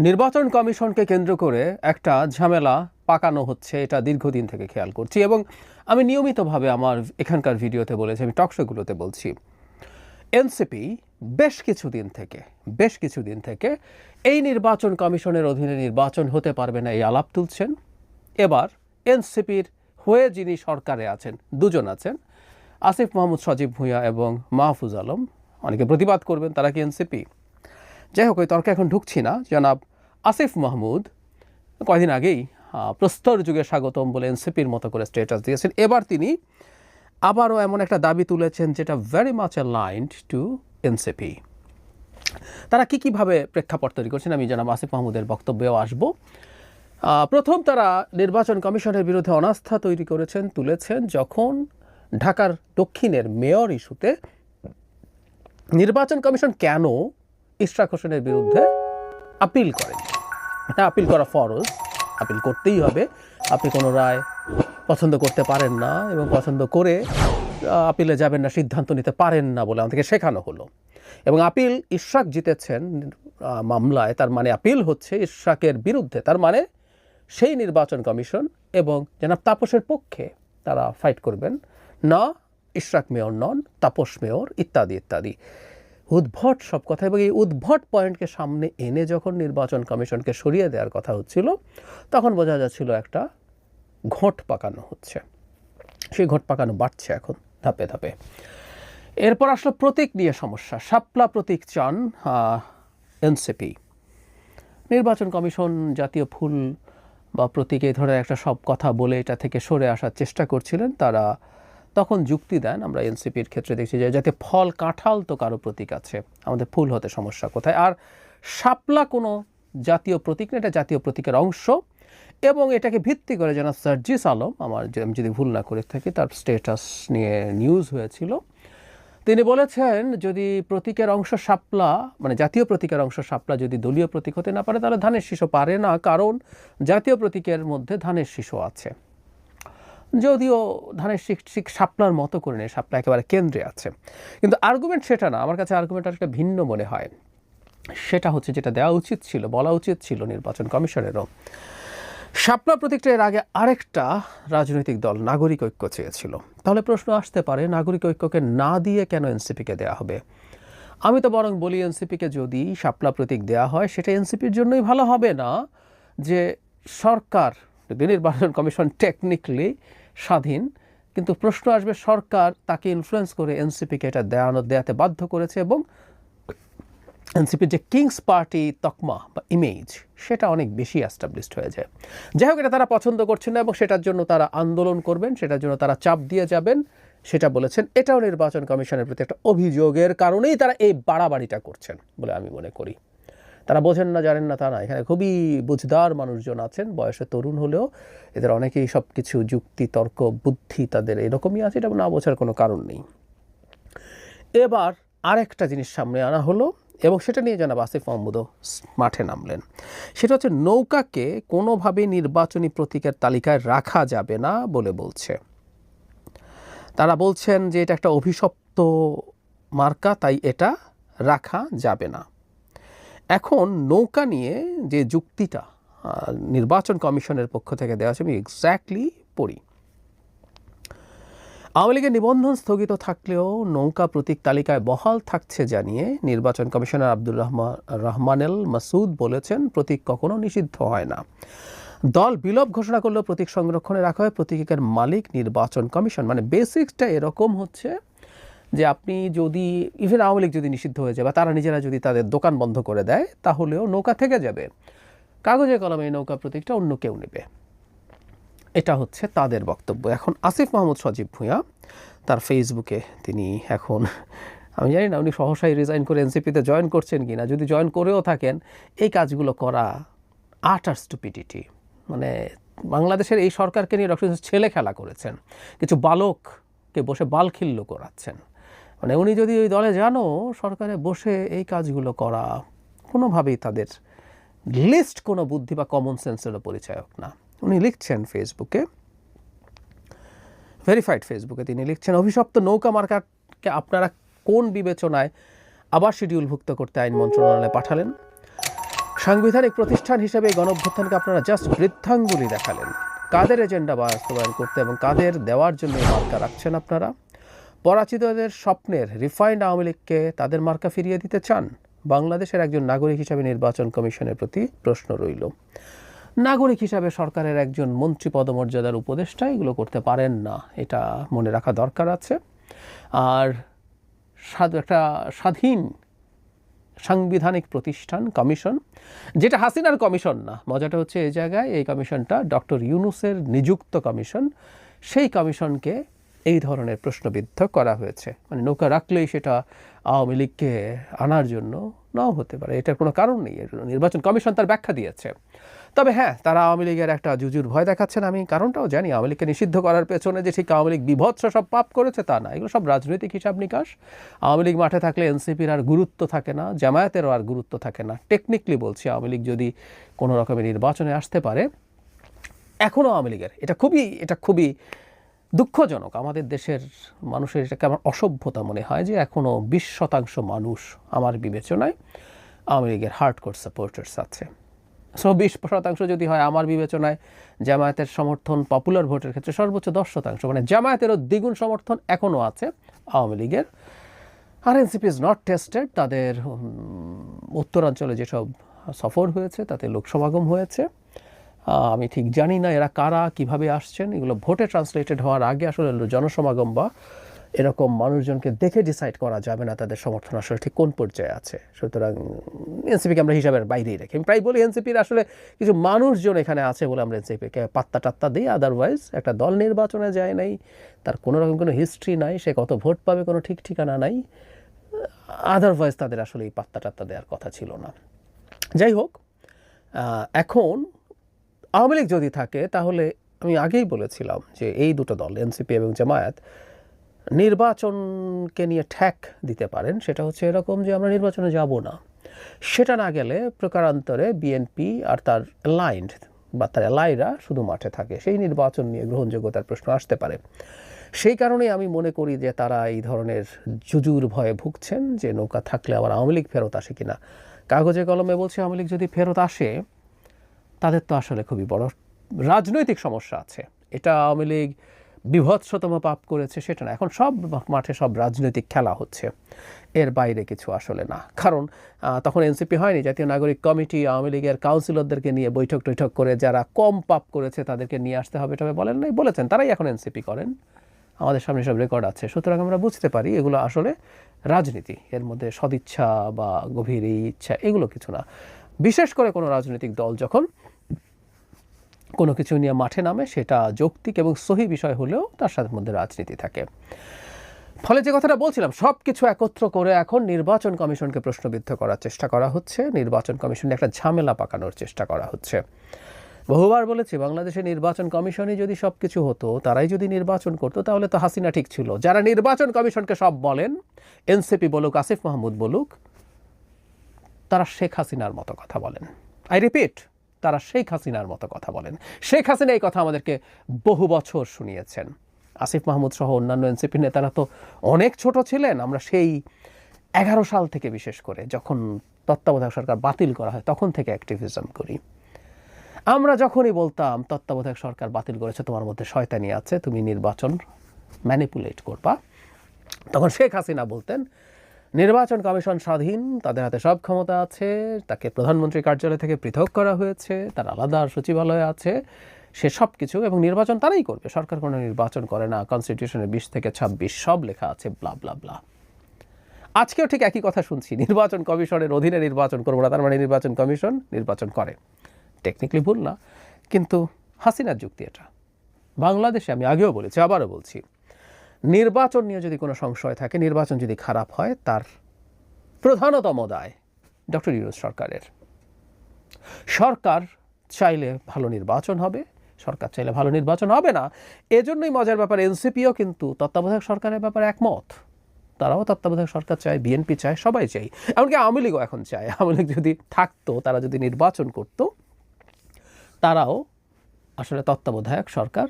নির্বাচন কমিশনকে কেন্দ্র করে একটা ঝামেলা পাকানো হচ্ছে, এটা দীর্ঘদিন থেকে খেয়াল করছি এবং আমি নিয়মিতভাবে আমার এখানকার ভিডিওতে বলেছি, আমি টকশোগুলোতে বলছি। এনসিপি বেশ কিছুদিন থেকে এই নির্বাচন কমিশনের অধীনে নির্বাচন হতে পারবে না এই আলাপ তুলছেন। এবার এনসিপির হয়ে যিনি সরকারে আছেন, দুজন আছেন, আসিফ মাহমুদ সজীব ভুঁইয়া এবং মাহফুজ আলম। অনেকে প্রতিবাদ করবেন তারা কি এনসিপি। যাই হোক, ওই তর্কে এখন ঢুকছি না। জনাব আসিফ মাহমুদ কয়দিন আগেই প্রস্তর যুগে স্বাগতম বলে এনসিপির মতো করে স্ট্যাটাস দিয়েছেন। এবার তিনি আবারও এমন একটা দাবি তুলেছেন যেটা very much aligned two NCP. তারা কীভাবে প্রেক্ষাপট তৈরি করছেন আমি জনাব আসিফ মাহমুদের বক্তব্যেও আসব। প্রথম তারা নির্বাচন কমিশনের বিরুদ্ধে অনাস্থা তুলেছেন যখন ঢাকার দক্ষিণের মেয়র ইস্যুতে নির্বাচন কমিশন কেন ইশরাক হোসেনের বিরুদ্ধে আপিল করেন। এটা আপিল করা ফরজ, আপিল করতেই হবে। আপনি কোনো রায় পছন্দ করতে পারেন না এবং পছন্দ করে আপিলে যাবেন না, সিদ্ধান্ত নিতে পারেন না বলে আমাদেরকে শেখানো হলো। এবং আপিল ইশরাক জিতেছেন মামলায়, তার মানে আপিল হচ্ছে ইশরাকের বিরুদ্ধে, তার মানে সেই নির্বাচন কমিশন এবং জনাব তাপসের পক্ষে তারা ফাইট করবেন না, ইশরাক মেয়র নন, তাপস মেয়র, ইত্যাদি ইত্যাদি। উদ্ভট সব কথা। এবং এই উদ্ভট পয়েন্টকে সামনে এনে যখন নির্বাচন কমিশনকে সরিয়ে দেওয়ার কথা হচ্ছিল, তখন বোঝা যাচ্ছিল একটা ঘোট পাকানো হচ্ছে। সেই ঘোট পাকানো বাড়ছে এখন ধাপে ধাপে। এরপর আসলে প্রতীক নিয়ে সমস্যা। শাপলা প্রতীক চান এনসিপি। নির্বাচন কমিশন জাতীয় ফুল বা প্রতীক এই ধরনের একটা সব কথা বলে এটা থেকে সরে আসার চেষ্টা করছিলেন। তারা তখন যুক্তি দেন, আমরা এনসিপির ক্ষেত্রে দেখছি যে যাতে ফল কাঁঠাল তো কারো প্রতীক আছে, আমাদের ফুল হতে সমস্যা কোথায়। আর শাপলা কোনো জাতীয় প্রতীক না, এটা জাতীয় প্রতীকের অংশ। এবং এটাকে ভিত্তি করে জনাব সার্জিস আলম, আমি যদি ভুল না করে থাকি, তার স্ট্যাটাস নিয়ে নিউজ হয়েছিল। তিনি বলেছেন যদি প্রতীকের অংশ শাপলা, মানে জাতীয় প্রতীকের অংশ শাপলা যদি দলীয় প্রতীক হতে না পারে তাহলে ধানের শীষও পারে না, কারণ জাতীয় প্রতীকের মধ্যে ধানের শীষও আছে। যদিও ধানের শীষ শাপলার মতো করে নেই, শাপলা একেবারে কেন্দ্রে আছে। কিন্তু আর্গুমেন্ট সেটা না, আমার কাছে আর্গুমেন্ট একটা ভিন্ন মনে হয়। সেটা হচ্ছে যেটা দেওয়া উচিত ছিল, বলা উচিত ছিল নির্বাচন কমিশনেরও। শাপলা প্রতীকটা এর আগে আরেকটা রাজনৈতিক দল নাগরিক ঐক্য চেয়েছিল। তাহলে প্রশ্ন আসতে পারে নাগরিক ঐক্যকে না দিয়ে কেন এনসিপিকে দেওয়া হবে। আমি তো বরং বলি এনসিপিকে যদি শাপলা প্রতীক দেওয়া হয় সেটা এনসিপির জন্যই ভালো হবে না। যে সরকার, নির্বাচন কমিশন টেকনিক্যালি স্বাধীন, কিন্তু প্রশ্ন আসবে সরকার তাকে ইনফ্লুয়েন্স করে এনসিপিকে এটা দেওয়াতে বাধ্য করেছে এবং এনসিপির যে কিংস পার্টি তকমা বা ইমেজ সেটা অনেক বেশি অ্যাস্টাবলিশড হয়ে যায়। যাই হোক, এটা তারা পছন্দ করছেন না এবং সেটার জন্য তারা আন্দোলন করবেন, সেটার জন্য তারা চাপ দিয়ে যাবেন, সেটা বলেছেন। এটাও নির্বাচন কমিশনের প্রতি একটা অভিযোগের কারণেই তারা এই বাড়াবাড়িটা করছেন বলে আমি মনে করি। তারা বোঝেন না, জানেন না তা না, এখানে খুবই বুঝদার মানুষজন আছেন, বয়সে তরুণ হলেও এদের অনেকেই সব কিছু যুক্তি তর্ক বুদ্ধি তাদের এরকমই আছে, এটা না বোঝার কোনো কারণ নেই। এবার আরেকটা জিনিস সামনে আনা হলো এবং সেটা নিয়ে জনাব আসিফ মাহমুদও মাঠে নামলেন। সেটা হচ্ছে নৌকাকে কোনোভাবে নির্বাচনী প্রতীকের তালিকায় রাখা যাবে না বলে বলছে। তারা বলছেন যে এটা একটা অভিশপ্ত মার্কা, তাই এটা রাখা যাবে না। এখন নৌকা নিয়ে যে যুক্তিটা নির্বাচন কমিশনের পক্ষ থেকে দেওয়া আছে, আমি এক্স্যাক্টলি পড়ি। আওয়ামী লীগের নিবন্ধন স্থগিত থাকলেও নৌকা প্রতীক তালিকায় বহাল থাকছে জানিয়ে নির্বাচন কমিশনার আব্দুর রহমানেল মাসুদ বলেছেন প্রতীক কখনো নিষিদ্ধ হয় না। দল বিলোপ ঘোষণা করলেও প্রতীক সংরক্ষণে রাখা হয়, প্রতীকের মালিক নির্বাচন কমিশন। মানে বেসিক্সটা এরকম হচ্ছে যে আপনি যদি ইভেন আওয়ামী লীগ যদি নিষিদ্ধ হয়ে যায় বা তারা নিজেরা যদি তাদের দোকান বন্ধ করে দেয় তাহলেও নৌকা থেকে যাবে, কাগজে কলমে এই নৌকা প্রতীকটা অন্য কেউ নেবে। এটা হচ্ছে তাদের বক্তব্য। এখন আসিফ মাহমুদ সজীব ভুঁইয়া তার ফেসবুকে তিনি এখন, আমি জানি না উনি সহসাই রিজাইন করে এনসিপিতে জয়েন করছেন কি না, যদি জয়েন করেও থাকেন এই কাজগুলো করা আটার স্টুপিডিটি। মানে বাংলাদেশের এই সরকারকে নিয়ে ডক্টর ছেলে খেলা করেছেন, কিছু বালককে বসে বালখিল্য করাচ্ছেন। মানে উনি যদি ওই দলে যানও সরকারে বসে এই কাজগুলো করা কোনোভাবেই তাদের লিস্ট কোনো বুদ্ধি বা কমন সেন্সেরও পরিচয়ক না। উনি লিখছেন ফেসবুকে, ভেরিফাইড ফেসবুকে তিনি লিখছেন, অভিশপ্ত নৌকা মার্কাকে আপনারা কোন বিবেচনায় আবার শিডিউলভুক্ত করতে আইন মন্ত্রণালয়ে পাঠালেন। সাংবিধানিক প্রতিষ্ঠান হিসেবে এই গণঅভ্যুত্থানকে আপনারা জাস্ট বৃদ্ধাঙ্গুলি দেখালেন। কাদের এজেন্ডা বাস্তবায়ন করতে এবং কাদের দেওয়ার জন্য মার্কা রাখছেন আপনারা? পরাজিতদের স্বপ্নের রিফাইন্ড আওয়ামী লীগকে তাদের মার্কা ফিরিয়ে দিতে চান? বাংলাদেশের একজন নাগরিক হিসাবে নির্বাচন কমিশনের প্রতি প্রশ্ন রইল। নাগরিক হিসাবে সরকারের একজন মন্ত্রী পদমর্যাদার উপদেষ্টা এগুলো করতে পারেন না, এটা মনে রাখা দরকার আছে। আর একটা স্বাধীন সাংবিধানিক প্রতিষ্ঠান কমিশন, যেটা হাসিনার কমিশন না, মজাটা হচ্ছে এই জায়গায় এই কমিশনটা ডক্টর ইউনূসের নিযুক্ত কমিশন, সেই কমিশনকে এই ধরনের প্রশ্নবিদ্ধ করা হয়েছে। মানে নৌকা রাখলেই সেটা আওয়ামী লীগকে আনার জন্য নাও হতে পারে, এটার কোনো কারণ নেই। নির্বাচন কমিশন তার ব্যাখ্যা দিয়েছে। তবে হ্যাঁ, তারা আওয়ামী লীগের একটা জুজুর ভয় দেখাচ্ছেন, আমি কারণটাও জানি। আওয়ামী লীগকে নিষিদ্ধ করার পেছনে যে ঠিক আওয়ামী লীগ বিভৎস সব পাপ করেছে তা না, এগুলো সব রাজনৈতিক হিসাব নিকাশ। আওয়ামী লীগ মাঠে থাকলে এনসিপির আর গুরুত্ব থাকে না, জামায়াতেরও আর গুরুত্ব থাকে না। টেকনিক্যালি বলছি, আওয়ামী লীগ যদি কোনো রকমের নির্বাচনে আসতে পারে, এখনও আওয়ামী লীগের এটা খুবই দুঃখজনক। আমাদের দেশের মানুষের এটাকে আমার অসভ্যতা মনে হয় যে এখনও 20% মানুষ আমার বিবেচনায় আওয়ামী লীগের হার্ডকোর সাপোর্টার্স আছে। সো 20% যদি হয়, আমার বিবেচনায় জামায়াতের সমর্থন পপুলার ভোটের ক্ষেত্রে সর্বোচ্চ 10%, মানে জামায়াতেরও দ্বিগুণ সমর্থন এখনও আছে আওয়ামী লীগের। আর এনসিপি ইজ নট টেস্টেড। তাদের উত্তরাঞ্চলে যেসব সফর হয়েছে তাতে লোক সমাগম হয়েছে। আমি ঠিক জানি না এরা কারা, কিভাবে আসছেন, এগুলো ভোটে ট্রান্সলেটেড হওয়ার আগে আসলে জনসমাগম বা এরকম মানুষজনকে দেখে ডিসাইড করা যাবে না তাদের সমর্থন আসলে ঠিক কোন পর্যায়ে আছে। সুতরাং এনসিপিকে আমরা হিসাবের বাইরেই রাখি। আমি প্রায় বলি এনসিপির আসলে কিছু মানুষজন এখানে আছে বলে আমরা এনসিপিকে পাত্তা টাত্তা দিই। আদারওয়াইজ একটা দল নির্বাচনে যায় নাই, তার কোনো রকম কোনো হিস্ট্রি নাই, সে কত ভোট পাবে কোনো ঠিক ঠিকানা নাই। আদারওয়াইজ তাদের আসলে এই পাত্তা টাত্তা দেওয়ার কথা ছিল না। যাই হোক, এখন আওয়ামী লীগ যদি থাকে তাহলে আমি আগেই বলেছিলাম যে এই দুটো দল এনসিপি এবং জামায়াত নির্বাচনকে নিয়ে ঠ্যাক দিতে পারেন। সেটা হচ্ছে এরকম যে আমরা নির্বাচনে যাব না, সেটা না গেলে প্রকারান্তরে বিএনপি আর তার অ্যালাইন্ড বা তার অ্যালাইরা শুধু মাঠে থাকে, সেই নির্বাচন নিয়ে গ্রহণযোগ্যতার প্রশ্ন আসতে পারে। সেই কারণেই আমি মনে করি যে তারা এই ধরনের জুজুর ভয়ে ভুগছেন যে নৌকা থাকলে আবার আওয়ামী লীগ ফেরত আসে কিনা। কাগজে কলমে বলছে আওয়ামী লীগ যদি ফেরত আসে তাদের তো আসলে খুবই বড় রাজনৈতিক সমস্যা আছে। এটা আওয়ামী লীগ বিভৎসতম পাপ করেছে সেটা না, এখন সব মাঠে সব রাজনৈতিক খেলা হচ্ছে, এর বাইরে কিছু আসলে না। কারণ তখন এনসিপি হয়নি, জাতীয় নাগরিক কমিটি আওয়ামী লীগের কাউন্সিলরদেরকে নিয়ে বৈঠক টৈঠক করে যারা কম পাপ করেছে তাদেরকে নিয়ে আসতে হবে, তবে বলেন নাই, বলেছেন, তারাই এখন এনসিপি করেন, আমাদের সামনে সব রেকর্ড আছে। সুতরাং আমরা বুঝতে পারি এগুলো আসলে রাজনীতি, এর মধ্যে সদিচ্ছা বা গভীর ইচ্ছা এগুলো কিছু না। বিশেষ করে কোনো রাজনৈতিক দল যখন কোনো কিছু নিয়ে মাঠে নামে সেটা যৌক্তিক এবং সহি বিষয় হলেও তার সাথে মধ্যে রাজনীতি থাকে। ফলে যে কথাটা বলছিলাম, সব কিছু একত্র করে এখন নির্বাচন কমিশনকে প্রশ্নবিদ্ধ করার চেষ্টা করা হচ্ছে, নির্বাচন কমিশনে একটা ঝামেলা পাকানোর চেষ্টা করা হচ্ছে। বহুবার বলেছি, বাংলাদেশের নির্বাচন কমিশনই যদি সব কিছু হতো, তারাই যদি নির্বাচন করতো, তাহলে তো হাসিনা ঠিক ছিল। যারা নির্বাচন কমিশনকে সব বলেন, এনসিপি বলুক, আসিফ মাহমুদ বলুক, তারা শেখ হাসিনার মতো কথা বলেন। আই রিপিট, তারা শেখ হাসিনার মতো কথা বলেন। শেখ হাসিনা এই কথা আমাদেরকে বহু বছর শুনিয়েছেন। আসিফ মাহমুদ সহ অন্যান্য এনসিপি নেতারা তো অনেক ছোট ছিলেন। আমরা সেই 11 সাল থেকে, বিশেষ করে যখন তত্ত্বাবধায়ক সরকার বাতিল করা হয় তখন থেকে অ্যাক্টিভিজম করি। আমরা যখনই বলতাম তত্ত্বাবধায়ক সরকার বাতিল করেছে, তোমার মধ্যে শয়তানি আছে, তুমি নির্বাচন ম্যানিপুলেট করবা, তখন শেখ হাসিনা বলতেন নির্বাচন কমিশন স্বাধীন, তাদের হাতে সব ক্ষমতা আছে, তাকে প্রধানমন্ত্রী কার্যালয় থেকে পৃথক করা হয়েছে, তার আলাদা সচিবালয় আছে, সে সব কিছু, এবং নির্বাচন তারাই করবে, সরকার কোনো নির্বাচন করে না, কনস্টিটিউশনে 20 থেকে 26 সব লেখা আছে, ব্লা ব্লা ব্লা। আজকেও ঠিক একই কথা শুনছি, নির্বাচন কমিশনের অধীনে নির্বাচন করবো না, তার মানে নির্বাচন কমিশন নির্বাচন করে। টেকনিক্যালি ভুল না, কিন্তু হাসিনার যুক্তি এটা। বাংলাদেশে আমি আগেও বলেছি, আবারও বলছি, নির্বাচন নিয়ে যদি কোনো সংশয় থাকে, নির্বাচন যদি খারাপ হয়, তার প্রধানতম দায় ডক্টর ইউনূস সরকারের। সরকার চাইলে ভালো নির্বাচন হবে, সরকার চাইলে ভালো নির্বাচন হবে না। এজন্যই মজার ব্যাপার, এনসিপিও কিন্তু তত্ত্বাবধায়ক সরকারের ব্যাপারে একমত। তারাও তত্ত্বাবধায়ক সরকার চায়, বিএনপি চায়, সবাই চাই, এমনকি আওয়ামী লীগও এখন চায়। আওয়ামী লীগ যদি থাকতো, তারা যদি নির্বাচন করত, তারাও আসলে তত্ত্বাবধায়ক সরকার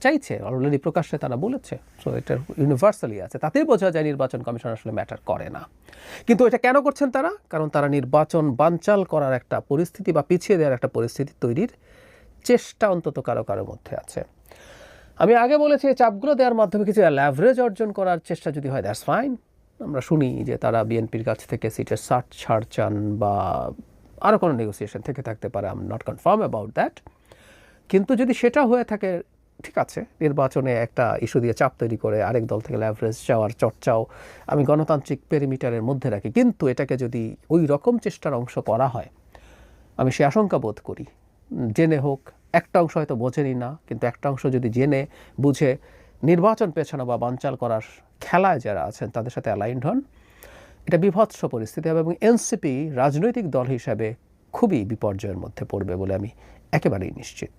চাইছে, অলরেডি প্রকাশ্যে তারা বলেছে। সো এটা ইউনিভার্সালি আছে, তাতেই বোঝা যায় নির্বাচন কমিশন আসলে ম্যাটার করে না। কিন্তু এটা কেন করছেন তারা? কারণ তারা নির্বাচন বানচাল করার একটা পরিস্থিতি বা পিছিয়ে দেওয়ার একটা পরিস্থিতি তৈরির চেষ্টা অন্তত কারো কারোর মধ্যে আছে। আমি আগে বলেছি এই চাপগুলো দেওয়ার মাধ্যমে কিছু ল্যাভারেজ অর্জন করার চেষ্টা যদি হয়, দ্যাটস ফাইন। আমরা শুনি যে তারা বিএনপির কাছ থেকে সিটের ছাড় চান বা আরও কোনো নেগোসিয়েশন থেকে থাকতে পারে, I am not confirm about that. কিন্তু যদি সেটা হয়ে থাকে, ঠিক আছে, নির্বাচনে একটা ইস্যু দিয়ে চাপ তৈরি করে আরেক দল থেকে ল্যাভারেজ চাওয়ার চর্চাও আমি গণতান্ত্রিক পেরিমিটারের মধ্যে রাখি। কিন্তু এটাকে যদি ওই রকম চেষ্টার অংশ করা হয়, আমি সে আশঙ্কা বোধ করি, জেনে হোক, একটা অংশ হয়তো বোঝেনি না, কিন্তু একটা অংশ যদি জেনে বুঝে নির্বাচন পেছানো বা বানচাল করার খেলায় যারা আছেন তাদের সাথে অ্যালাইন্ড হন, এটা বিভৎস পরিস্থিতি হবে এবং এনসিপি রাজনৈতিক দল হিসাবে খুবই বিপর্যয়ের মধ্যে পড়বে বলে আমি একেবারেই নিশ্চিত।